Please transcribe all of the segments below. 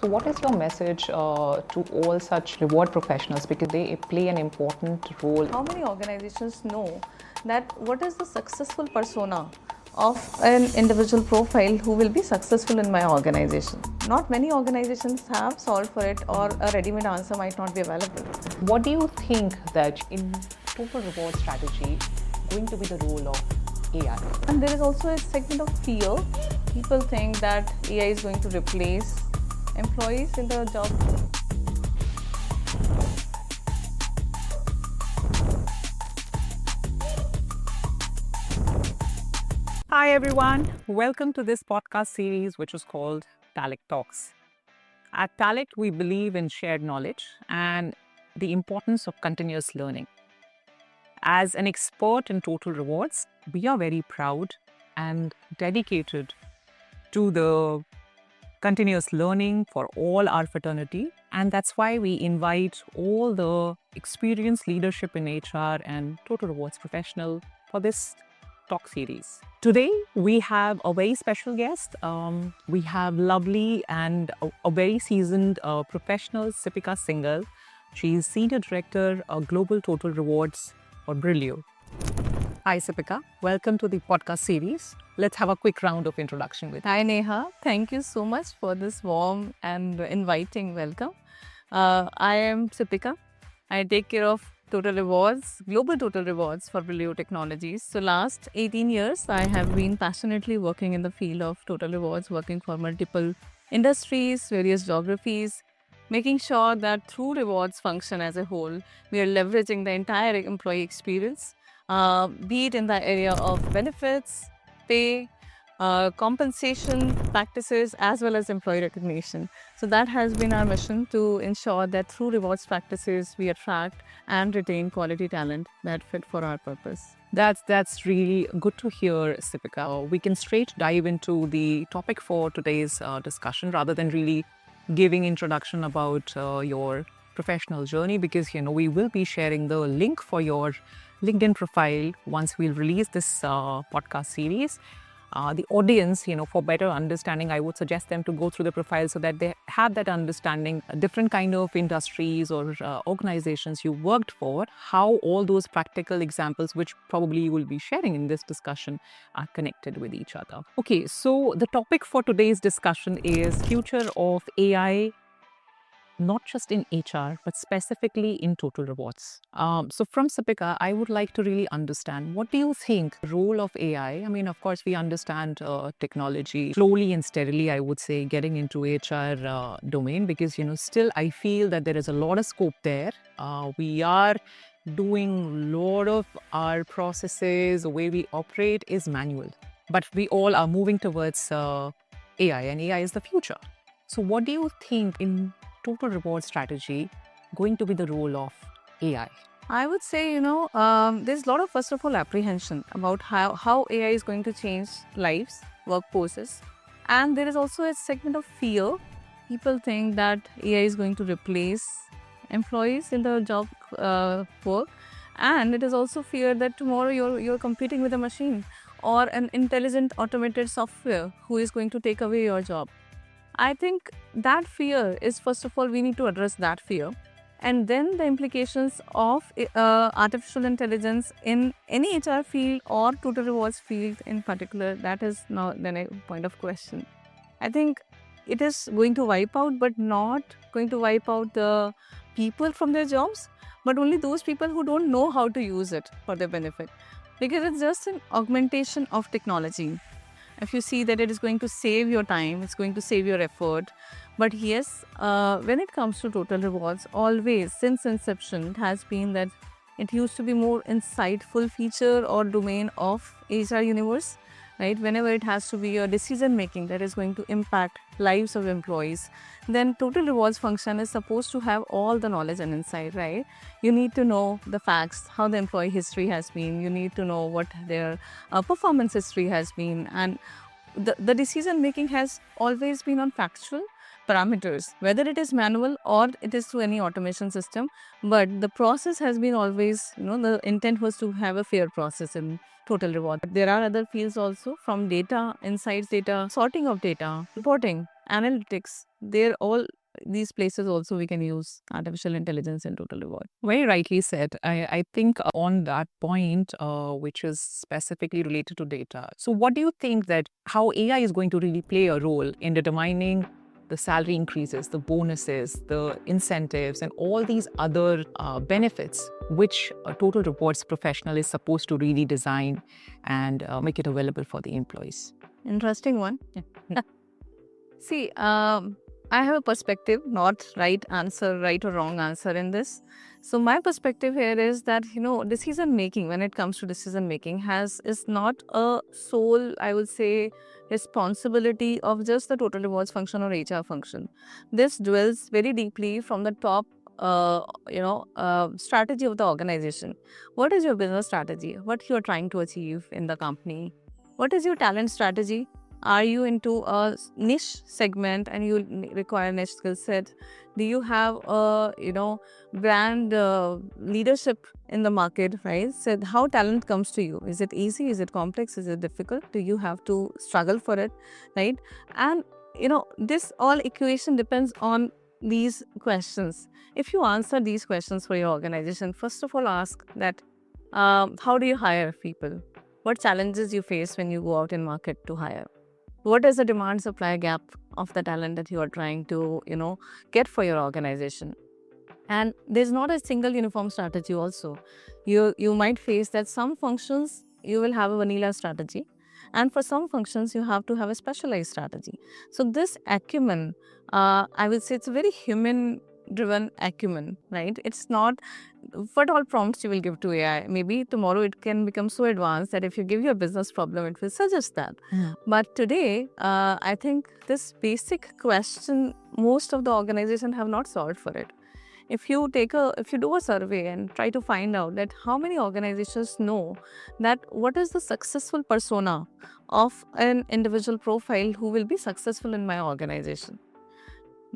So what is your message to all such reward professionals, because they play an important role? How many organizations know that what is the successful persona of an individual profile who will be successful in my organization? Not many organizations have solved for it, or a ready-made answer might not be available. What do you think that in total reward strategy going to be the role of AI? And there is also a segment of fear. People think that AI is going to replace employees in the job. Hi everyone, welcome to this podcast series which is called Talent Talks. At Talent, we believe in shared knowledge and the importance of continuous learning. As an expert in total rewards, we are very proud and dedicated to the continuous learning for all our fraternity, and that's why we invite all the experienced leadership in HR and total rewards professional for this talk series. Today, we have a very special guest. We have lovely and a very seasoned professional, Sipika Singhal. She is Senior Director of Global Total Rewards for Brilio. Hi, Sipika. Welcome to the podcast series. Let's have a quick round of introduction with you. Hi Neha, thank you so much for this warm and inviting welcome. I am Sipika. I take care of Total Rewards, Global Total Rewards for Brilio Technologies. So last 18 years, I have been passionately working in the field of Total Rewards, working for multiple industries, various geographies, making sure that through rewards function as a whole, we are leveraging the entire employee experience, be it in the area of benefits, pay, compensation practices, as well as employee recognition. So that has been our mission, to ensure that through rewards practices, we attract and retain quality talent that fit for our purpose. That's really good to hear, Sipika. We can straight dive into the topic for today's discussion rather than really giving introduction about your professional journey, because we will be sharing the link for your LinkedIn profile once we'll release this podcast series. The audience, for better understanding, I would suggest them to go through the profile so that they have that understanding, different kind of industries or organizations you worked for, how all those practical examples, which probably you will be sharing in this discussion, are connected with each other. Okay, so the topic for today's discussion is future of AI, not just in HR, but specifically in total rewards. So from Sipika, I would like to really understand, what do you think the role of AI? I mean, of course, we understand technology slowly and steadily, I would say, getting into HR domain, because, still I feel that there is a lot of scope there. We are doing a lot of our processes, the way we operate is manual, but we all are moving towards AI, and AI is the future. So what do you think in total reward strategy going to be the role of AI? I would say, there's a lot of, first of all, apprehension about how AI is going to change lives, workforces. And there is also a segment of fear. People think that AI is going to replace employees in the job work. And it is also fear that tomorrow you're competing with a machine or an intelligent automated software who is going to take away your job. I think that fear is, first of all, we need to address that fear. And then the implications of artificial intelligence in any HR field or total rewards field in particular, that is now then a point of question. I think it is going to wipe out, but not going to wipe out the people from their jobs, but only those people who don't know how to use it for their benefit. Because it's just an augmentation of technology. If you see that it is going to save your time, it's going to save your effort. But yes, when it comes to total rewards, always since inception, it has been that it used to be more insightful feature or domain of HR universe, right? Whenever it has to be a decision making that is going to impact lives of employees, then total rewards function is supposed to have all the knowledge and insight, right? You need to know the facts, how the employee history has been. You need to know what their performance history has been. And the decision making has always been on factual parameters, whether it is manual or it is through any automation system. But the process has been always, the intent was to have a fair process in total reward. There are other fields also, from data, insights data, sorting of data, reporting. analytics, they're all these places also we can use artificial intelligence in Total Reward. Very rightly said. I think on that point, which is specifically related to data. So, what do you think that how AI is going to really play a role in determining the salary increases, the bonuses, the incentives, and all these other benefits which a Total Rewards professional is supposed to really design and make it available for the employees? Interesting one. Yeah. See, I have a perspective, not right answer, right or wrong answer in this. So my perspective here is that decision making, when it comes to decision making, is not a sole, I would say, responsibility of just the Total Rewards function or HR function. This dwells very deeply from the top. Strategy of the organization. What is your business strategy? What you are trying to achieve in the company? What is your talent strategy? Are you into a niche segment and you require niche skill set? Do you have a brand leadership in the market, right? So how talent comes to you? Is it easy? Is it complex? Is it difficult? Do you have to struggle for it, right? And this all equation depends on these questions. If you answer these questions for your organization, first of all, ask that how do you hire people? What challenges you face when you go out in market to hire? What is the demand supply gap of the talent that you are trying to get for your organization? And there's not a single uniform strategy also. You might face that some functions you will have a vanilla strategy, and for some functions you have to have a specialized strategy. So this acumen, I would say, it's a very human driven acumen, right? It's not what all prompts you will give to AI. Maybe tomorrow it can become so advanced that if you give your business problem, it will suggest that. But today, I think this basic question, most of the organizations have not solved for it. If you do a survey and try to find out that how many organizations know that what is the successful persona of an individual profile who will be successful in my organization,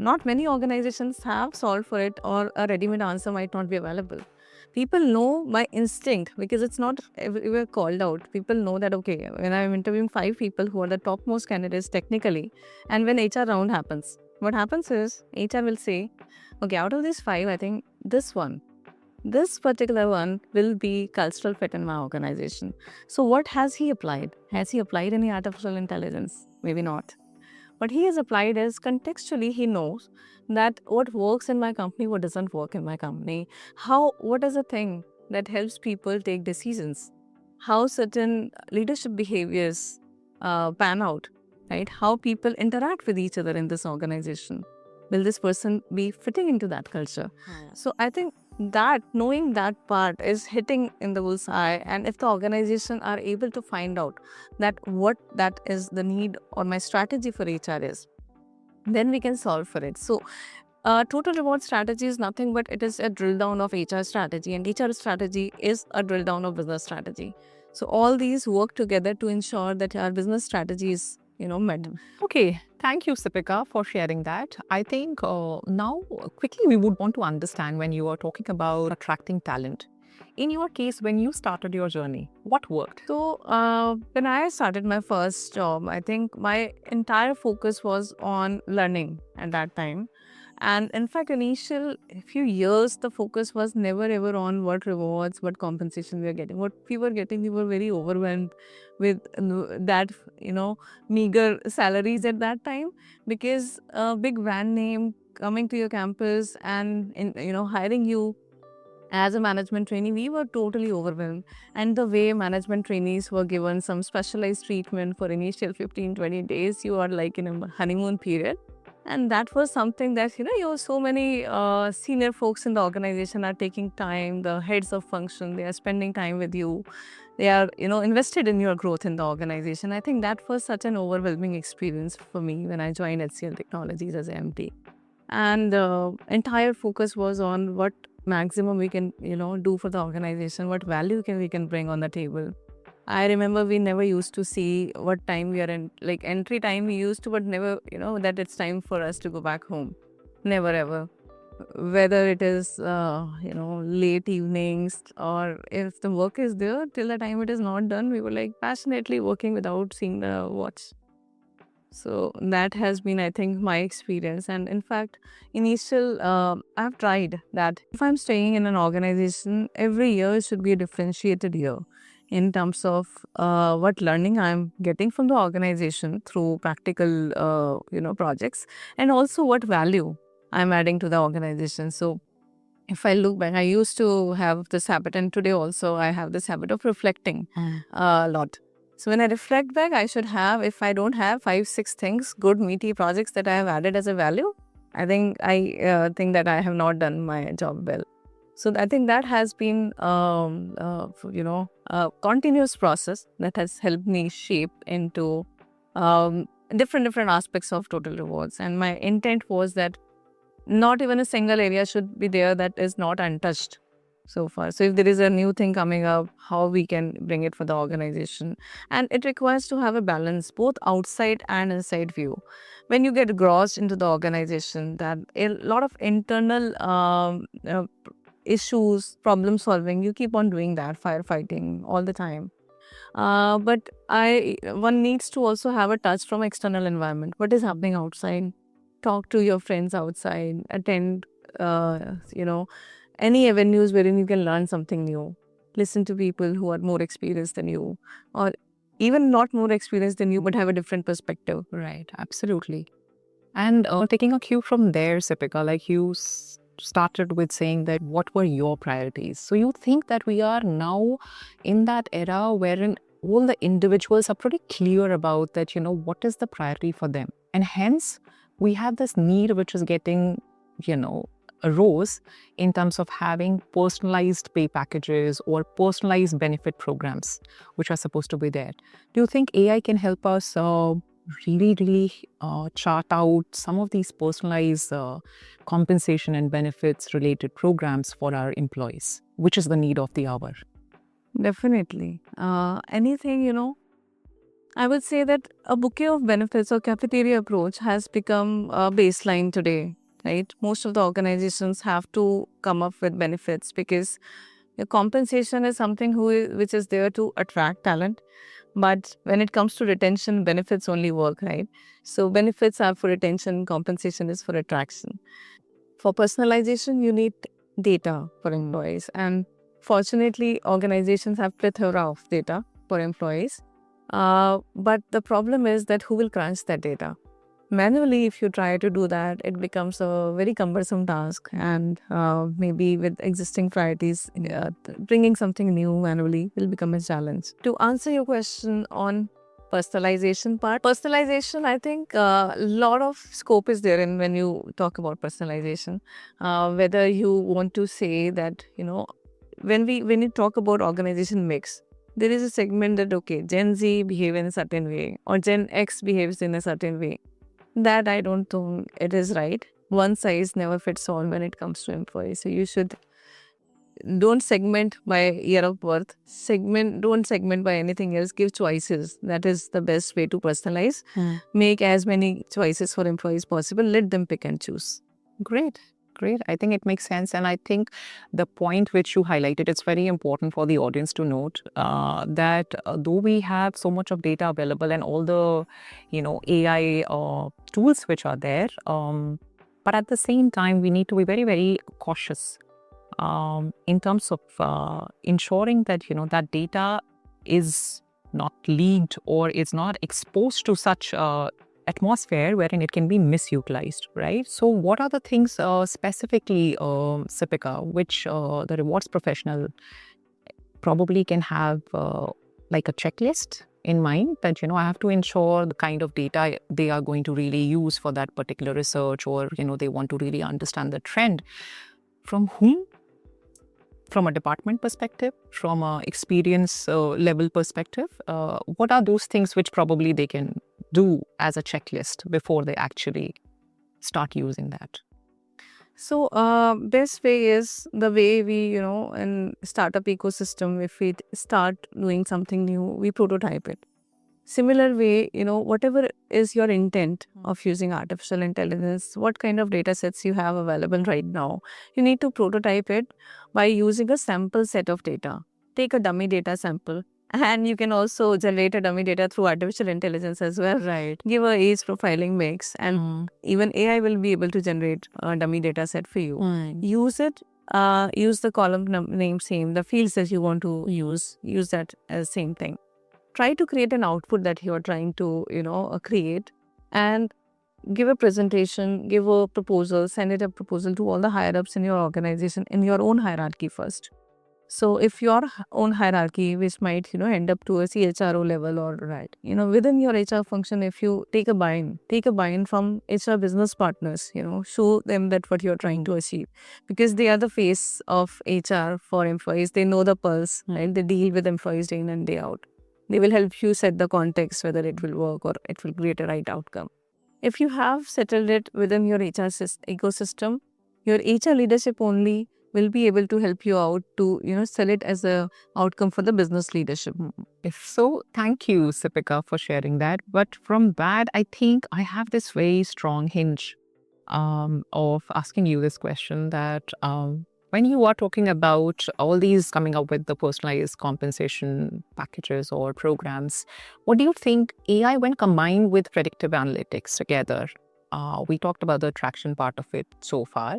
not many organizations have solved for it, or a ready-made answer might not be available. People know by instinct because it's not ever called out. People know that, okay, when I'm interviewing 5 people who are the topmost candidates technically, and when HR round happens, what happens is HR will say, okay, out of these 5, I think this particular one will be cultural fit in my organization. So what has he applied? Has he applied any artificial intelligence? Maybe not. What he has applied is contextually he knows that what works in my company, what doesn't work in my company, what is a thing that helps people take decisions, how certain leadership behaviors pan out, right? How people interact with each other in this organization. Will this person be fitting into that culture? So I think that knowing that part is hitting in the bullseye, and if the organization are able to find out that what that is the need or my strategy for HR is, then we can solve for it. So Total Reward strategy is nothing but it is a drill down of HR strategy, and HR strategy is a drill down of business strategy. So all these work together to ensure that our business strategy is met. Okay, thank you, Sipika, for sharing that. I think now quickly we would want to understand when you are talking about attracting talent. In your case, when you started your journey, what worked? So when I started my first job, I think my entire focus was on learning at that time. And in fact, initial few years, the focus was never ever on what rewards, what compensation we are getting. What we were getting, we were very overwhelmed with that, meager salaries at that time, because a big brand name coming to your campus and hiring you as a management trainee, we were totally overwhelmed. And the way management trainees were given some specialized treatment for initial 15-20 days, you are like in a honeymoon period. And that was something that, so many senior folks in the organization are taking time, the heads of function, they are spending time with you. They are, invested in your growth in the organization. I think that was such an overwhelming experience for me when I joined HCL Technologies as an MD. And the entire focus was on what maximum we can, do for the organization, what value we can bring on the table. I remember we never used to see what time we are in, like entry time we used to, but never, that it's time for us to go back home. Never ever. Whether it is, late evenings, or if the work is there, till the time it is not done, we were like passionately working without seeing the watch. So that has been, I think, my experience. And in fact, I've tried that if I'm staying in an organization, every year should be a differentiated year in terms of what learning I'm getting from the organization through practical, projects, and also what value I'm adding to the organization. So if I look back, I used to have this habit, and today also I have this habit of reflecting a lot. So when I reflect back, I should have, if I don't have 5, 6 things, good meaty projects that I have added as a value, I think that I have not done my job well. So I think that has been, a continuous process that has helped me shape into different aspects of total rewards. And my intent was that not even a single area should be there that is not untouched so far. So if there is a new thing coming up, how we can bring it for the organization. And it requires to have a balance, both outside and inside view. When you get grossed into the organization, that a lot of internal issues, problem solving, you keep on doing that, firefighting all the time. But one needs to also have a touch from external environment. What is happening outside? Talk to your friends outside, attend, any avenues wherein you can learn something new. Listen to people who are more experienced than you, or even not more experienced than you, but have a different perspective. Right, absolutely. And taking a cue from there, Sipika, like you started with saying that what were your priorities? So you think that we are now in that era wherein all the individuals are pretty clear about that, what is the priority for them? And hence, we have this need which is getting, arose in terms of having personalized pay packages or personalized benefit programs, which are supposed to be there. Do you think AI can help us really chart out some of these personalized compensation and benefits related programs for our employees, which is the need of the hour? Definitely. Anything, I would say that a bouquet of benefits or cafeteria approach has become a baseline today, right? Most of the organizations have to come up with benefits because your compensation is something which is there to attract talent. But when it comes to retention, benefits only work, right? So benefits are for retention, compensation is for attraction. For personalization, you need data for employees. And fortunately, organizations have plethora of data for employees. But the problem is that who will crunch that data? Manually, if you try to do that, it becomes a very cumbersome task. And maybe with existing priorities, bringing something new manually will become a challenge. To answer your question on personalization part, personalization, I think a lot of scope is there in when you talk about personalization. Whether you want to say that, when you talk about organization mix, there is a segment that, okay, Gen Z behave in a certain way or Gen X behaves in a certain way. That I don't think it is right. One size never fits all when it comes to employees. So you should don't segment by year of birth. Don't segment by anything else. Give choices. That is the best way to personalize. Make as many choices for employees possible. Let them pick and choose. Great. I think it makes sense. And I think the point which you highlighted, it's very important for the audience to note that though we have so much of data available and all the, AI tools which are there, but at the same time, we need to be very, very cautious in terms of ensuring that, that data is not leaked or is not exposed to such atmosphere wherein it can be misutilized, right? So what are the things specifically, Sipika, which the rewards professional probably can have like a checklist in mind that, I have to ensure the kind of data they are going to really use for that particular research, or, they want to really understand the trend. From whom? From a department perspective, from a experience level perspective, what are those things which probably they can do as a checklist before they actually start using that? So best way is the way we, in startup ecosystem, if we start doing something new, we prototype it. Similar way, whatever is your intent of using artificial intelligence, what kind of data sets you have available right now, you need to prototype it by using a sample set of data. Take a dummy data sample And you can also generate a dummy data through artificial intelligence as well. Right. Give a age profiling mix, and even AI will be able to generate a dummy data set for you. Use it. Use the column name same, the fields that you want to use that as same thing. Try to create an output that you are trying to create, and give a presentation, give a proposal, send it a proposal to all the higher ups in your organization in your own hierarchy first. So if your own hierarchy, which might end up to a CHRO level, or within your HR function, if you take a buy-in from HR business partners, show them that what you're trying to achieve, because they are the face of HR for employees. They know the pulse, right? They deal with employees day in and day out. They will help you set the context whether it will work or it will create a right outcome. If you have settled it within your HR ecosystem, your HR leadership only will be able to help you out to sell it as a outcome for the business leadership. So thank you, Sipika, for sharing that. But from that, I think I have this very strong hinge of asking you this question that when you are talking about all these coming up with the personalized compensation packages or programs, what do you think AI, when combined with predictive analytics together, we talked about the attraction part of it so far,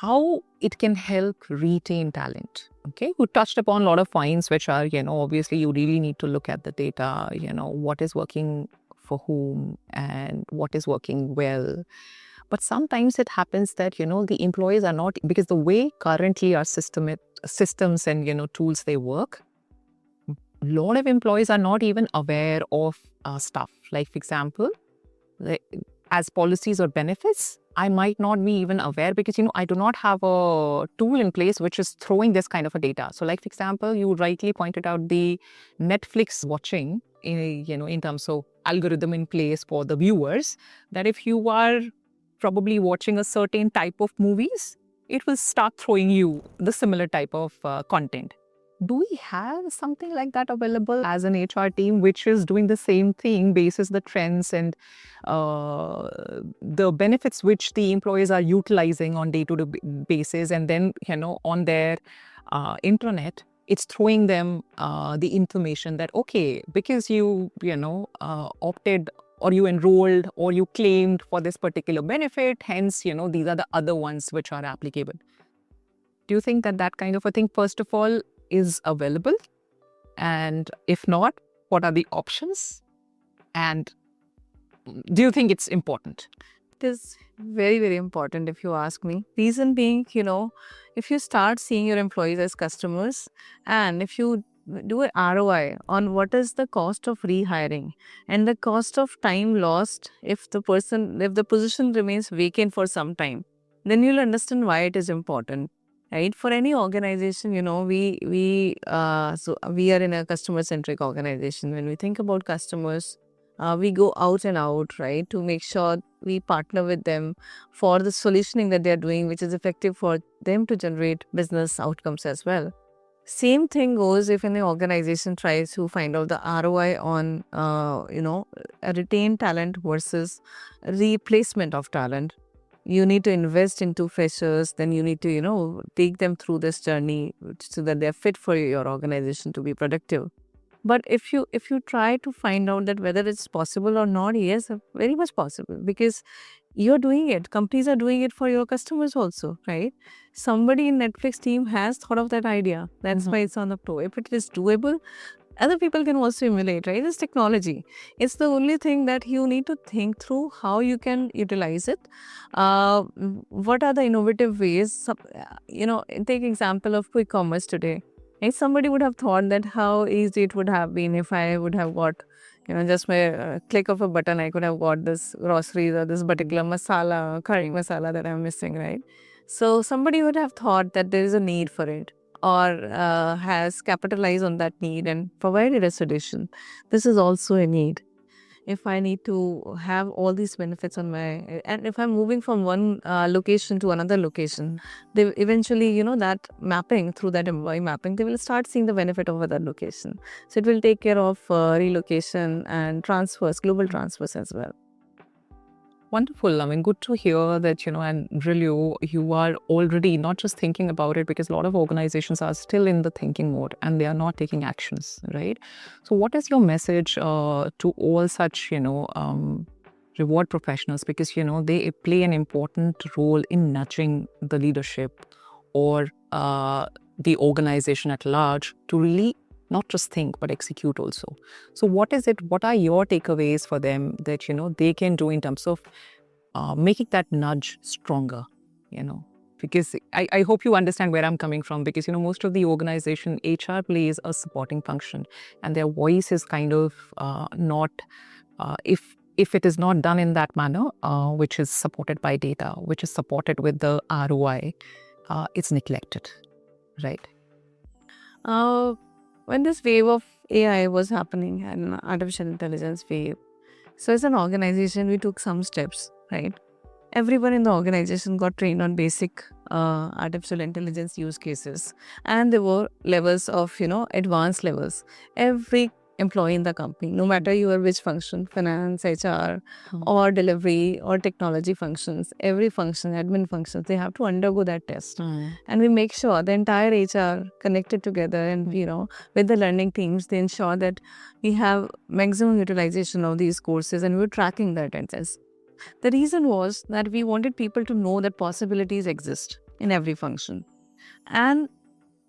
how it can help retain talent? Okay, you touched upon a lot of points, which are, obviously you really need to look at the data, what is working for whom and what is working well. But sometimes it happens that, the employees are not, because the way currently our systems and, tools, they work, a lot of employees are not even aware of stuff. Like, for example, as policies or benefits, I might not be even aware because, I do not have a tool in place which is throwing this kind of a data. So like, for example, you rightly pointed out the Netflix watching, in terms of algorithm in place for the viewers, that if you are probably watching a certain type of movies, it will start throwing you the similar type of content. Do we have something like that available as an HR team, which is doing the same thing, basis the trends and the benefits which the employees are utilizing on day-to-day basis, and then on their intranet, it's throwing them the information that, okay, because you opted or you enrolled or you claimed for this particular benefit, hence these are the other ones which are applicable. Do you think that kind of a thing, first of all, is available? And if not, what are the options? And do you think it's important? It is very, very important if you ask me. Reason being, if you start seeing your employees as customers, and if you do an ROI on what is the cost of rehiring and the cost of time lost if the position remains vacant for some time, then you'll understand why it is important. Right? For any organization, we are in a customer-centric organization. When we think about customers, we go out and out, right, to make sure we partner with them for the solutioning that they're doing, which is effective for them to generate business outcomes as well. Same thing goes if an organization tries to find out the ROI on, a retained talent versus replacement of talent. You need to invest into freshers, then you need to, take them through this journey so that they're fit for your organization to be productive. But if you try to find out that whether it's possible or not, yes, very much possible, because you're doing it. Companies are doing it for your customers also, right? Somebody in Netflix team has thought of that idea. That's why it's on the pro. If it is doable, other people can also emulate, right? It's technology. It's the only thing that you need to think through how you can utilize it. What are the innovative ways? Take example of quick commerce today. If somebody would have thought that how easy it would have been if I would have got, just by click of a button, I could have got this groceries or this particular masala, curry masala that I'm missing, right? So somebody would have thought that there is a need for it, or has capitalized on that need and provided a solution. This is also a need. If I need to have all these benefits on my, and if I'm moving from one location to another location, they eventually, that mapping, through that employee mapping, they will start seeing the benefit of other location. So it will take care of relocation and transfers, global transfers as well. Wonderful. I mean, good to hear that, and really you are already not just thinking about it, because a lot of organizations are still in the thinking mode and they are not taking actions, right? So, what is your message to all such, reward professionals? Because, they play an important role in nudging the leadership or the organization at large to really not just think but execute also. So what is it, what are your takeaways for them that they can do in terms of making that nudge stronger, because I hope you understand where I'm coming from, because most of the organization, HR plays a supporting function and their voice is kind of not if it is not done in that manner, which is supported by data, which is supported with the ROI, it's neglected, right? When this wave of AI was happening and artificial intelligence wave, so as an organization, we took some steps, right? Everyone in the organization got trained on basic artificial intelligence use cases, and there were levels of advanced levels. Every employee in the company, no matter you are which function, finance, HR, or delivery or technology functions, every function, admin functions, they have to undergo that test. And we make sure the entire HR connected together, and with the learning teams, they ensure that we have maximum utilization of these courses, and we're tracking the attendance. The reason was that we wanted people to know that possibilities exist in every function. And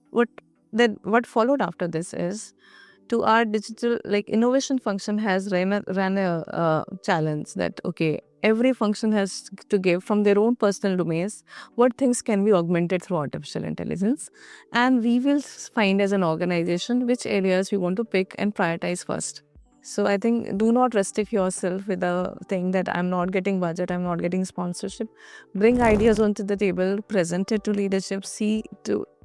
what followed after this is, to our digital innovation function has ran a challenge that every function has to give from their own personal domains what things can be augmented through artificial intelligence, and we will find as an organization which areas we want to pick and prioritize first. So I think do not restrict yourself with a thing that I'm not getting budget, I'm not getting sponsorship. Bring ideas onto the table, present it to leadership,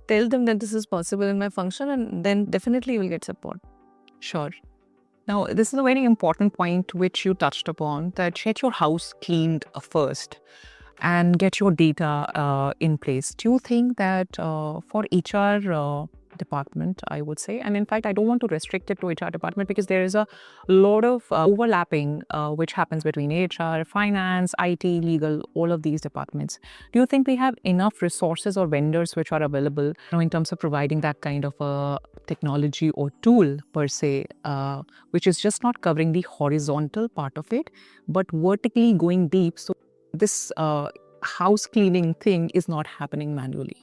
tell them that this is possible in my function, and then definitely you will get support. Sure. Now, this is a very important point which you touched upon, that get your house cleaned first and get your data in place. Do you think that for HR department, I would say, and in fact, I don't want to restrict it to HR department, because there is a lot of overlapping which happens between HR, finance, IT, legal, all of these departments. Do you think we have enough resources or vendors which are available in terms of providing that kind of a technology or tool per se, which is just not covering the horizontal part of it, but vertically going deep, so this house cleaning thing is not happening manually?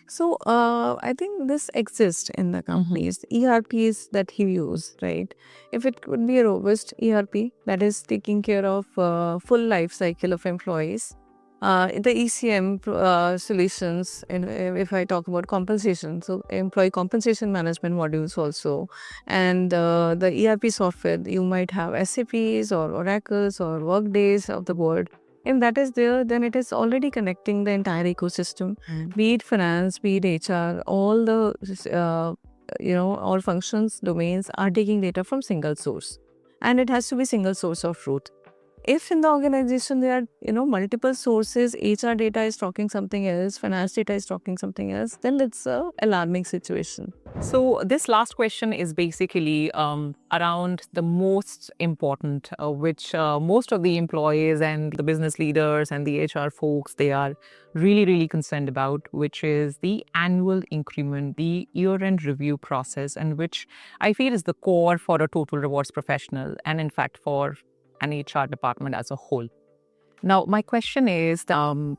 So I think this exists in the companies. ERPs that you use, right? If it could be a robust ERP that is taking care of full life cycle of employees, the ECM solutions, and if I talk about compensation, so employee compensation management modules also, and the ERP software, you might have SAPs or Oracles or Workdays of the world. If that is there, then it is already connecting the entire ecosystem, be it finance, be it HR, all the all functions, domains are taking data from single source, and it has to be single source of truth. If in the organization there are multiple sources, HR data is talking something else, finance data is talking something else, then it's a alarming situation. So this last question is basically around the most important, which most of the employees and the business leaders and the HR folks, they are really, really concerned about, which is the annual increment, the year-end review process, and which I feel is the core for a total rewards professional, and in fact for an HR department as a whole. Now, my question is,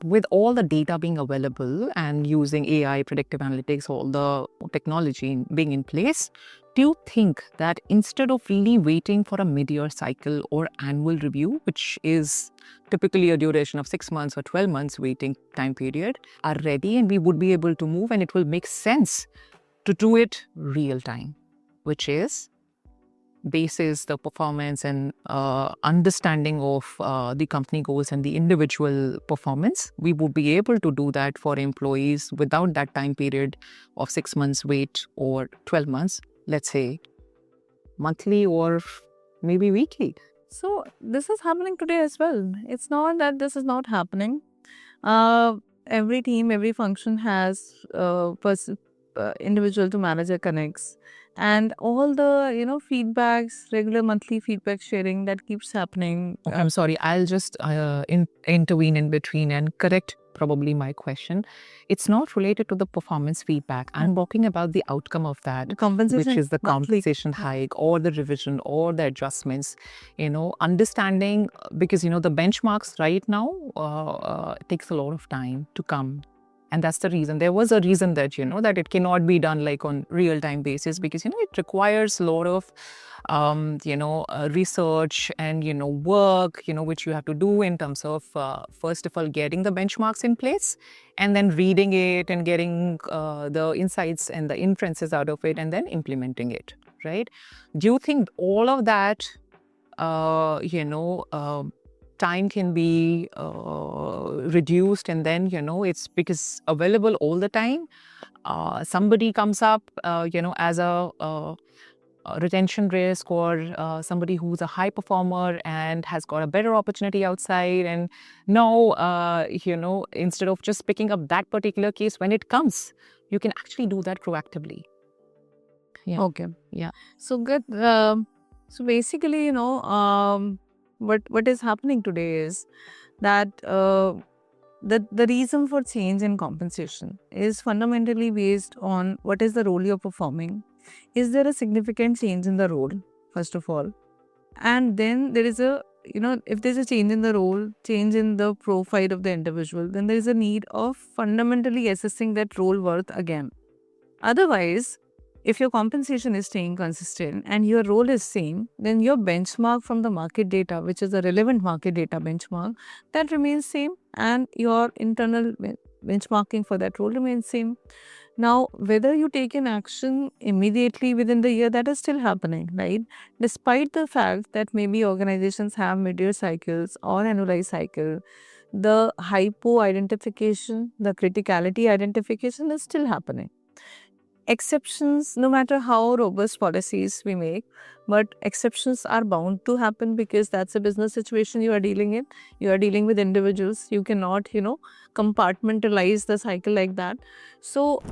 with all the data being available and using AI, predictive analytics, all the technology being in place, do you think that instead of really waiting for a mid-year cycle or annual review, which is typically a duration of 6 months or 12 months waiting time period, are ready and we would be able to move, and it will make sense to do it real time, which is bases the performance and understanding of the company goals and the individual performance, we would be able to do that for employees without that time period of 6 months wait or 12 months, let's say monthly or maybe weekly. So this is happening today as well. It's not that this is not happening. Every team, every function has individual to manager connects, and all the feedbacks, regular monthly feedback sharing that keeps happening. I'm sorry, I'll just intervene in between and correct probably my question. It's not related to the performance feedback. I'm talking about the outcome of that, which Compensation is the monthly. compensation hike or the revision or the adjustments. Understanding, because the benchmarks right now takes a lot of time to come. And that's the reason. There was a reason that, that it cannot be done like on real-time basis, because, it requires a lot of, research and, work, which you have to do in terms of, first of all, getting the benchmarks in place and then reading it and getting the insights and the inferences out of it and then implementing it, right? Do you think all of that, time can be reduced, and then it's because available all the time? Somebody comes up as a retention risk, or somebody who's a high performer and has got a better opportunity outside, and now instead of just picking up that particular case when it comes, you can actually do that proactively. Okay. Yeah. So good. So basically, what is happening today is that the reason for change in compensation is fundamentally based on what is the role you're performing. Is there a significant change in the role, first of all? And then there is a, if there's a change in the role, change in the profile of the individual, then there is a need of fundamentally assessing that role worth again. Otherwise, if your compensation is staying consistent and your role is same, then your benchmark from the market data, which is a relevant market data benchmark, that remains same, and your internal benchmarking for that role remains same. Now, whether you take an action immediately within the year, that is still happening, right? Despite the fact that maybe organizations have mid-year cycles or annualized cycle, the hypo identification, the criticality identification is still happening. Exceptions, no matter how robust policies we make, but exceptions are bound to happen, because that's a business situation you are dealing in. You are dealing with individuals. You cannot, compartmentalize the cycle like that. So,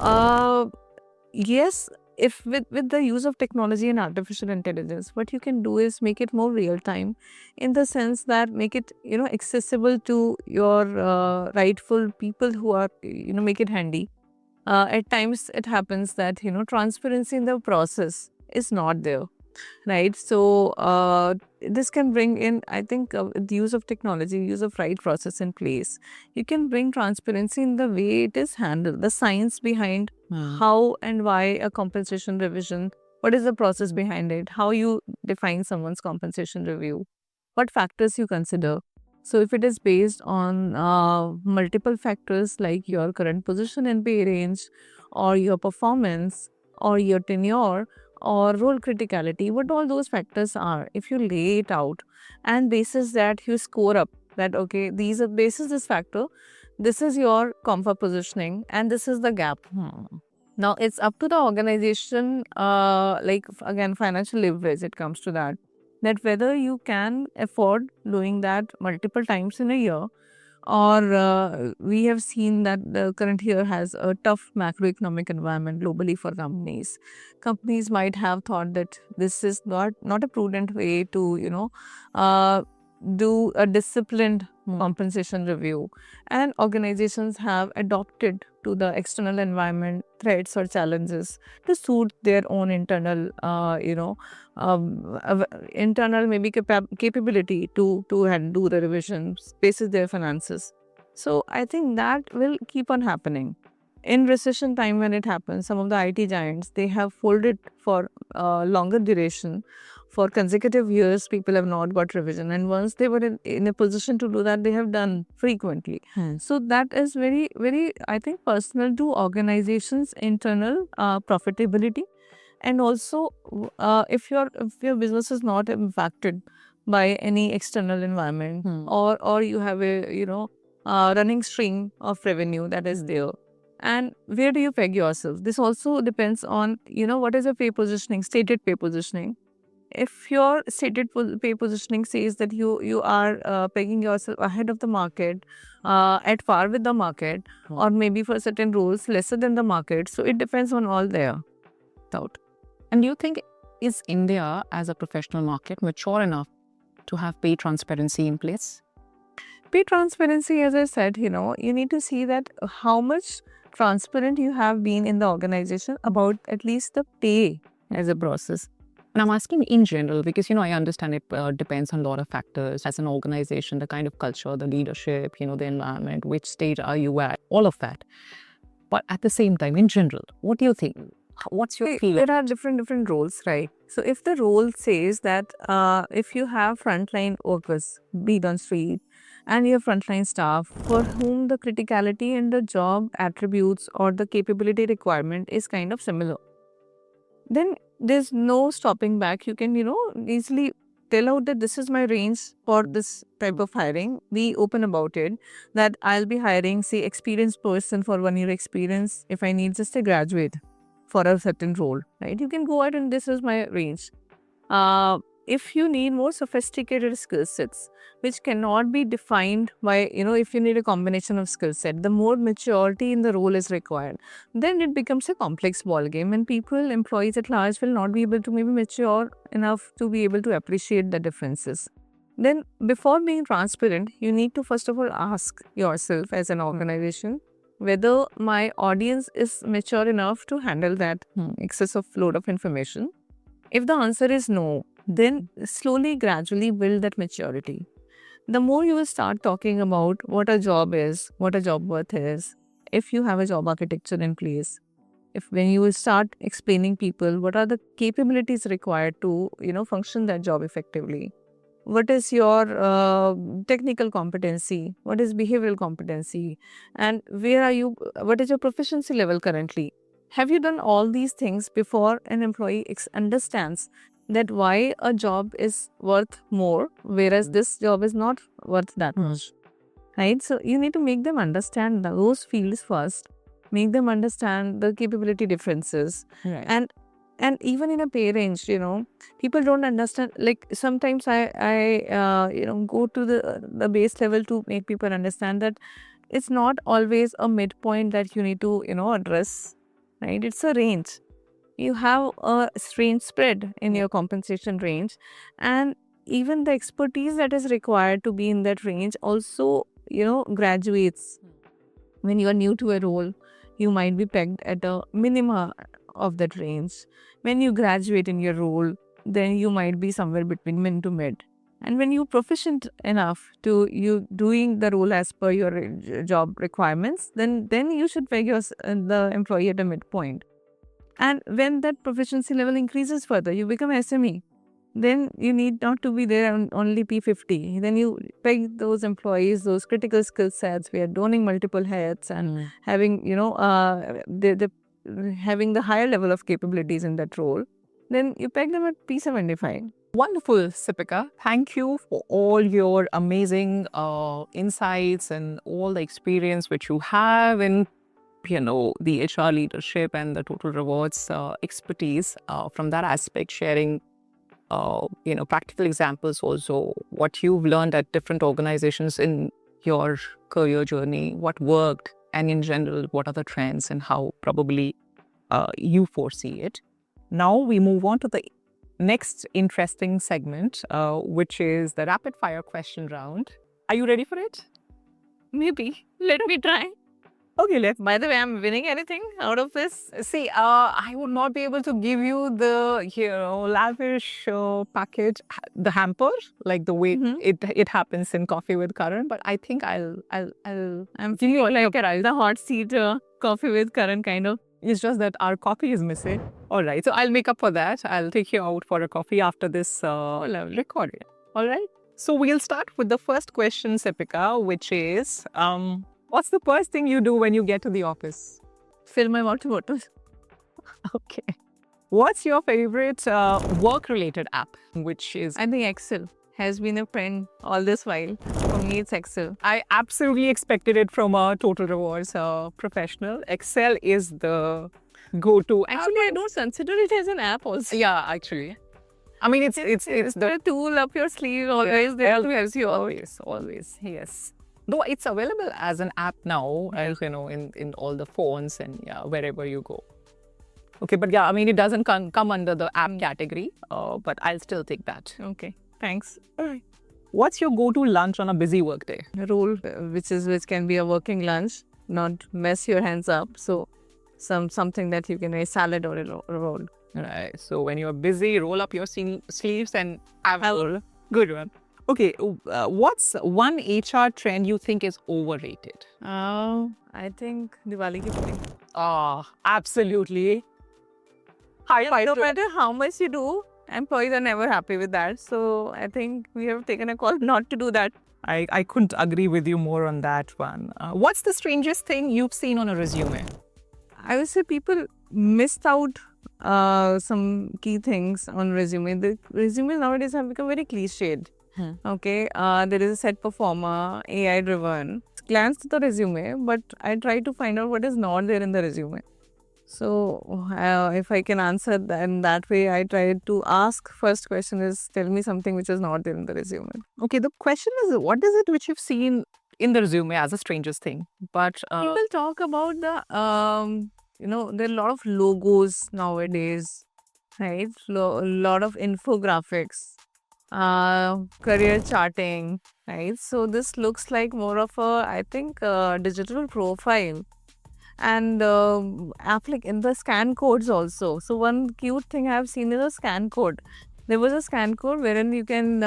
yes, if with the use of technology and artificial intelligence, what you can do is make it more real time, in the sense that make it, accessible to your rightful people who are, make it handy. At times it happens that transparency in the process is not there, right? So this can bring in, I think, the use of technology, use of right process in place, you can bring transparency in the way it is handled, the science behind how and why a compensation revision, what is the process behind it, how you define someone's compensation review, what factors you consider. So if it is based on multiple factors like your current position in pay range, or your performance, or your tenure, or role criticality, what all those factors are, if you lay it out and basis that you score up that, okay, these are basis this factor, this is your comfort positioning, and this is the gap. Now it's up to the organization, like again, financial leverage, it comes to that whether you can afford doing that multiple times in a year, or we have seen that the current year has a tough macroeconomic environment globally for companies. Companies might have thought that this is not a prudent way to, do a disciplined compensation review, and organizations have adopted to the external environment threats or challenges to suit their own internal internal maybe capability to do the revisions basis their finances. So I think that will keep on happening. In recession time, when it happens, some of the IT giants, they have folded for longer duration. For consecutive years, people have not got revision, and once they were in a position to do that, they have done frequently. So that is very, very, I think, personal to organizations' internal profitability. And also, if your business is not impacted by any external environment, or you have a running stream of revenue that is there, and where do you peg yourself? This also depends on what is your pay positioning, stated pay positioning. If your stated pay positioning says that you are pegging yourself ahead of the market, at par with the market, or maybe for certain roles lesser than the market, so it depends on all there. Doubt. And do you think, is India as a professional market mature enough to have pay transparency in place? Pay transparency, as I said, you need to see that how much transparent you have been in the organization about at least the pay as a process. And I'm asking in general because, I understand it depends on a lot of factors as an organization, the kind of culture, the leadership, the environment, which stage are you at, all of that. But at the same time, in general, what do you think? What's your feeling? There are different roles, right? So if the role says that if you have frontline workers, be it on street, and you have frontline staff for whom the criticality and the job attributes or the capability requirement is kind of similar, then there's no stopping back. You can, easily tell out that this is my range for this type of hiring. Be open about it, that I'll be hiring, say, experienced person for 1 year experience if I need just a graduate for a certain role, right? You can go ahead and this is my range. If you need more sophisticated skill sets, which cannot be defined by, if you need a combination of skill set, the more maturity in the role is required, then it becomes a complex ball game, and employees at large will not be able to maybe mature enough to be able to appreciate the differences. Then before being transparent, you need to first of all ask yourself as an organization whether my audience is mature enough to handle that excessive load of information. If the answer is no, then slowly, gradually build that maturity. The more you will start talking about what a job is, what a job worth is, if you have a job architecture in place, when you will start explaining people what are the capabilities required to, function that job effectively. What is your technical competency? What is behavioral competency? And what is your proficiency level currently? Have you done all these things before an employee understands that why a job is worth more, whereas this job is not worth that much, right? So you need to make them understand those fields first, make them understand the capability differences, Right. And even in a pay range, people don't understand. Like sometimes I go to the base level to make people understand that it's not always a midpoint that you need to address, right? It's a range. You have a range spread in your compensation range, and even the expertise that is required to be in that range also graduates. When you are new to a role, you might be pegged at a minima of that range. When you graduate in your role, then you might be somewhere between min to mid. And when you're proficient enough to you doing the role as per your job requirements, then you should peg the employee at a midpoint. And when that proficiency level increases further, you become SME. Then you need not to be there on only P50. Then you peg those employees, those critical skill sets. We are donning multiple hats and having, having the higher level of capabilities in that role. Then you peg them at P75. Wonderful, Sipika. Thank you for all your amazing insights and all the experience which you have in, the HR leadership and the total rewards expertise from that aspect, sharing, practical examples also, what you've learned at different organizations in your career journey, what worked, and in general, what are the trends and how probably you foresee it. Now we move on to the next interesting segment, which is the rapid fire question round. Are you ready for it? Maybe. Let me try. Okay, let's. By the way, I'm winning anything out of this? See, I would not be able to give you the, lavish package, the hamper, like the way it happens in Coffee with Karan. But I think I'm feeling like the hot seat Coffee with Karan kind of. It's just that our coffee is missing. All right, so I'll make up for that. I'll take you out for a coffee after this recording. All right. So we'll start with the first question, Sipika, which is, what's the first thing you do when you get to the office? Fill my water bottle. Okay. What's your favorite work-related app, which is? I think Excel has been a friend all this while. For me, it's Excel. I absolutely expected it from a Total Rewards professional. Excel is the go-to. Actually, I don't consider it as an app also. Yeah, actually. I mean, it's the tool up your sleeve always there to help you. Always, yes. Though it's available as an app now, as in all the phones and wherever you go. Okay, but yeah, I mean, it doesn't come under the app category, but I'll still take that. Okay, thanks. What's your go-to lunch on a busy workday? Roll, which can be a working lunch, not mess your hands up. So something that you can a salad or a roll. Right. So when you're busy, roll up your sleeves and have a roll. Good one. Okay. What's one HR trend you think is overrated? I think Diwali ki pudding. Ah, absolutely. No matter how much you do, employees are never happy with that. So I think we have taken a call not to do that. I couldn't agree with you more on that one. What's the strangest thing you've seen on a resume? I would say people missed out some key things on resume. The resumes nowadays have become very cliched. Okay, there is a set performer, AI driven. Glance to the resume, but I try to find out what is not there in the resume. So if I can answer in that way, I try to ask first question is tell me something which is not there in the resume. Okay, the question is, what is it which you've seen in the resume as a strangest thing? But People talk about the there are a lot of logos nowadays, right? A lot of infographics, career charting, right? So this looks like more of a, I think, digital profile. And in the scan codes also. So one cute thing I have seen is a scan code. There was a scan code wherein you can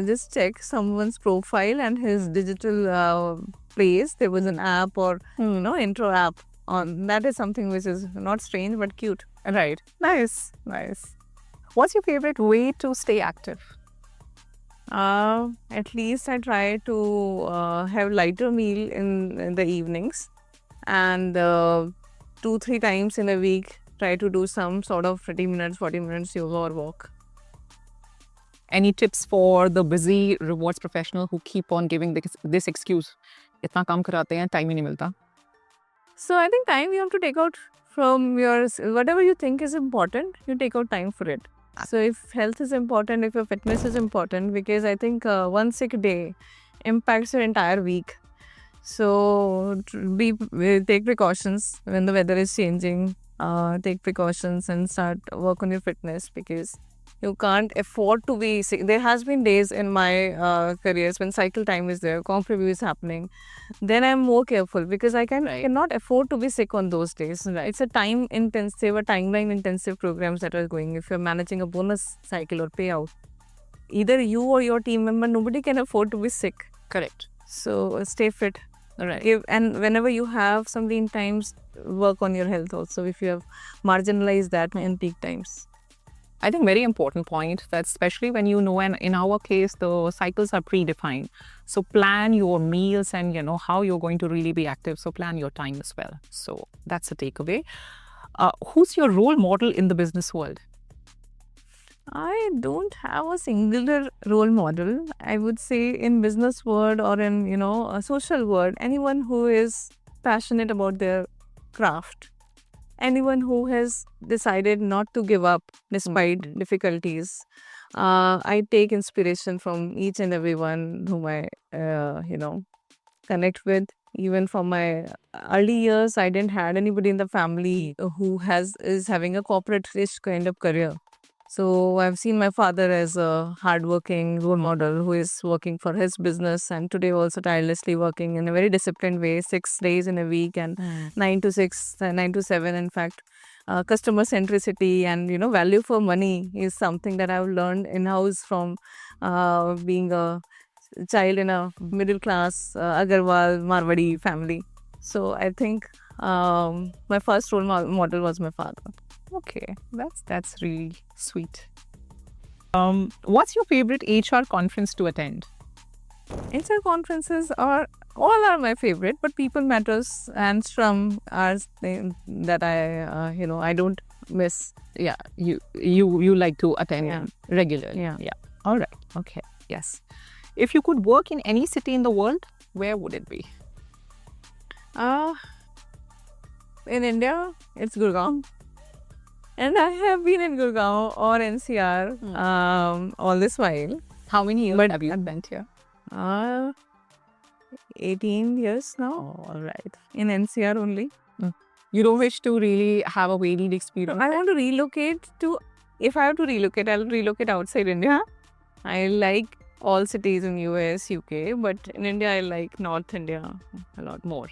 just check someone's profile and his digital place. There was an app or intro app on. That is something which is not strange but cute. right, nice. What's your favorite way to stay active? At least I try to have lighter meal in the evenings. And 2-3 times in a week try to do some sort of 30 minutes 40 minutes yoga or walk. Any tips for the busy rewards professional who keep on giving this excuse? इतना काम कराते हैं, time ही नहीं मिलता. So I think time you have to take out from your whatever you think is important, you take out time for it. So if health is important, if your fitness is important, because I think one sick day impacts your entire week. So take precautions when the weather is changing. Take precautions and start work on your fitness because you can't afford to be sick. There has been days in my careers when cycle time is there, comp review is happening. Then I'm more careful because I cannot afford to be sick on those days. Right. It's a time intensive, a timeline intensive programs that are going. If you're managing a bonus cycle or payout, either you or your team member, nobody can afford to be sick. Correct. So stay fit. Right. And whenever you have some lean times, work on your health also if you have marginalized that in peak times. I think very important point that especially when you know, and in our case, the cycles are predefined. So plan your meals and how you're going to really be active. So plan your time as well. So that's a takeaway. Who's your role model in the business world? I don't have a singular role model. I would say in business world or in a social world, anyone who is passionate about their craft, anyone who has decided not to give up despite difficulties. I take inspiration from each and everyone whom I connect with. Even from my early years, I didn't had anybody in the family who is having a corporate-ish kind of career. So I've seen my father as a hardworking role model who is working for his business and today also tirelessly working in a very disciplined way, 6 days in a week and 9 to 6, 9 to 7. In fact, customer centricity and value for money is something that I've learned in-house from being a child in a middle class Agarwal Marwadi family. So I think my first role model was my father. Okay, that's really sweet. What's your favorite HR conference to attend? HR conferences all are my favorite, but People Matters and Scrum are that I don't miss. Yeah, you like to attend regularly. Yeah. All right. Okay. Yes. If you could work in any city in the world, where would it be? In India, it's Gurgaon. And I have been in Gurgaon or NCR all this while. How many years have you spent here? 18 years now. Oh, all right. In NCR only. You don't wish to really have a varied experience. I want to relocate to, if I have to relocate, I'll relocate outside India. I like all cities in US, UK, but in India, I like North India a lot more.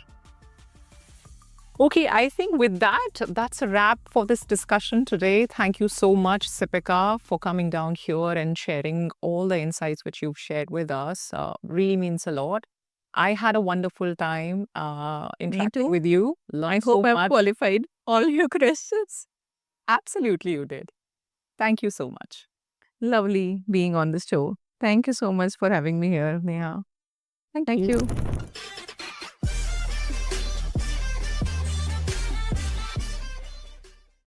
Okay, I think with that, that's a wrap for this discussion today. Thank you so much, Sipika, for coming down here and sharing all the insights which you've shared with us. Really means a lot. I had a wonderful time interacting too. with you. I Learned hope so I've much. qualified all your questions. Absolutely, you did. Thank you so much. Lovely being on the show. Thank you so much for having me here, Neha. Thank Thank you. you.